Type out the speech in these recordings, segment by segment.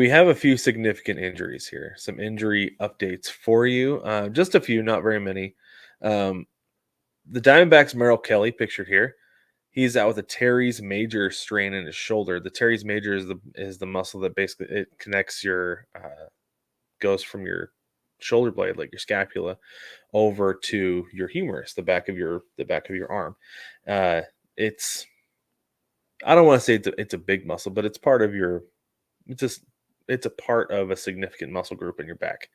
We have a few significant injuries here, some injury updates for you. Just a few, not very many. Um, the Diamondbacks' Merrill Kelly, pictured here, he's out with a teres major strain in his shoulder. The teres major is the muscle that basically it connects your goes from your shoulder blade, like your scapula, over to your humerus, the back of your arm. Uh, it's I don't want to say it's a big muscle, but it's part of your it's just it's a part of a significant muscle group in your back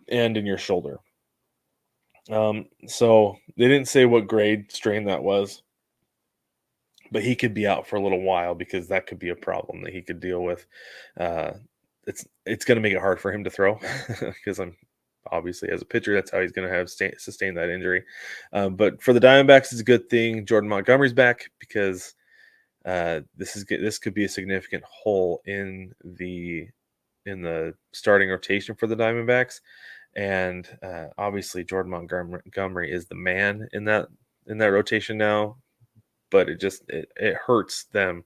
and in your shoulder. So they didn't say what grade strain that was, but he could be out for a little while because that could be a problem that he could deal with. Uh, it's going to make it hard for him to throw because I'm obviously as a pitcher that's how he's going to have sustain that injury. But for the Diamondbacks, it's a good thing Jordan Montgomery's back because this could be a significant hole in the starting rotation for the Diamondbacks. And obviously, Jordan Montgomery is the man in that rotation now. But it hurts them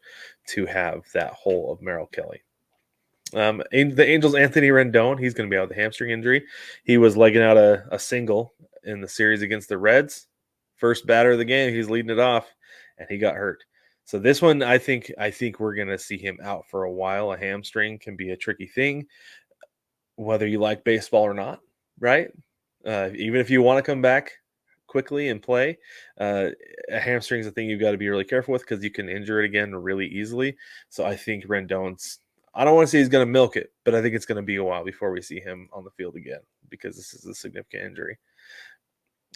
to have that hole of Merrill Kelly. The Angels' Anthony Rendon, he's going to be out with a hamstring injury. He was legging out a single in the series against the Reds. First batter of the game, he's leading it off, and he got hurt. So this one, I think we're going to see him out for a while. A hamstring can be a tricky thing, whether you like baseball or not, right? Even if you want to come back quickly and play, uh, a hamstring is a thing you've got to be really careful with because you can injure it again really easily. So I think Rendon's. I don't want to say he's going to milk it, but I think it's going to be a while before we see him on the field again because this is a significant injury.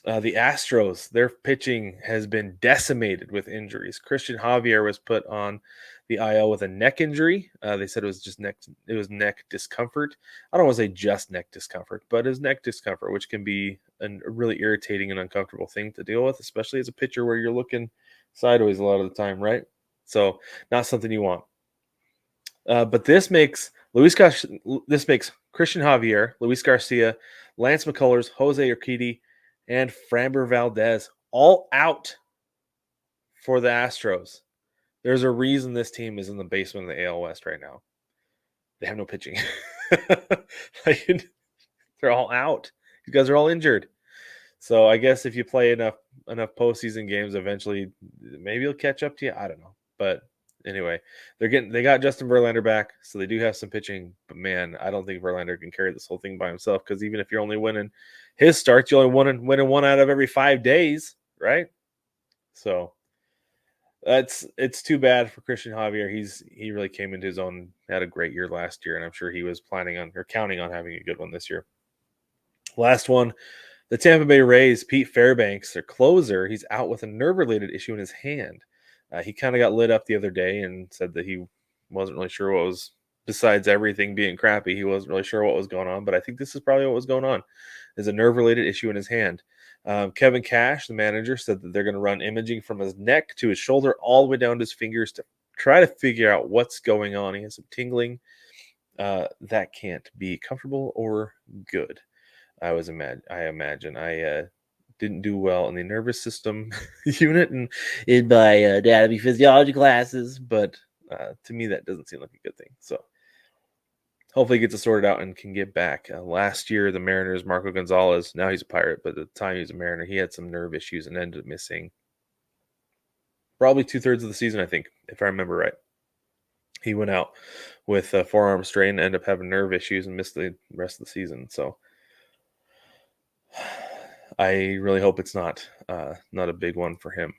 The Astros, their pitching has been decimated with injuries. Christian Javier was put on the IL with a neck injury. They said it was just neck. It was neck discomfort. I don't want to say just neck discomfort, but it was neck discomfort, which can be a really irritating and uncomfortable thing to deal with, especially as a pitcher where you're looking sideways a lot of the time, right? So not something you want. But this makes Christian Javier, Luis Garcia, Lance McCullers, Jose Urquidy, and Framber Valdez all out for the Astros. There's a reason this team is in the basement of the AL West right now. They have no pitching. Like, they're all out. You guys are all injured. So I guess if you play enough postseason games, eventually maybe it'll catch up to you. I don't know, but anyway, they got Justin Verlander back, so they do have some pitching. But man, I don't think Verlander can carry this whole thing by himself because even if you're only winning his starts, you only winning one out of every 5 days, right? So it's too bad for Christian Javier. He really came into his own, had a great year last year, and I'm sure he was planning on or counting on having a good one this year. Last one, the Tampa Bay Rays, Pete Fairbanks, their closer, he's out with a nerve-related issue in his hand. He kind of got lit up the other day and said that he wasn't really sure what was, besides everything being crappy, he wasn't really sure what was going on. But I think this is probably what was going on, is a nerve-related issue in his hand. Kevin Cash, the manager, said that they're going to run imaging from his neck to his shoulder all the way down to his fingers to try to figure out what's going on. He has some tingling. That can't be comfortable or good. I imagine I didn't do well in the nervous system unit and in my anatomy physiology classes, but to me that doesn't seem like a good thing. So hopefully he gets it sorted out and can get back. Last year, the Mariners, Marco Gonzalez, now he's a Pirate, but at the time he was a Mariner, he had some nerve issues and ended up missing probably 2/3 of the season, I think, if I remember right. He went out with a forearm strain and ended up having nerve issues and missed the rest of the season. So I really hope it's not a big one for him.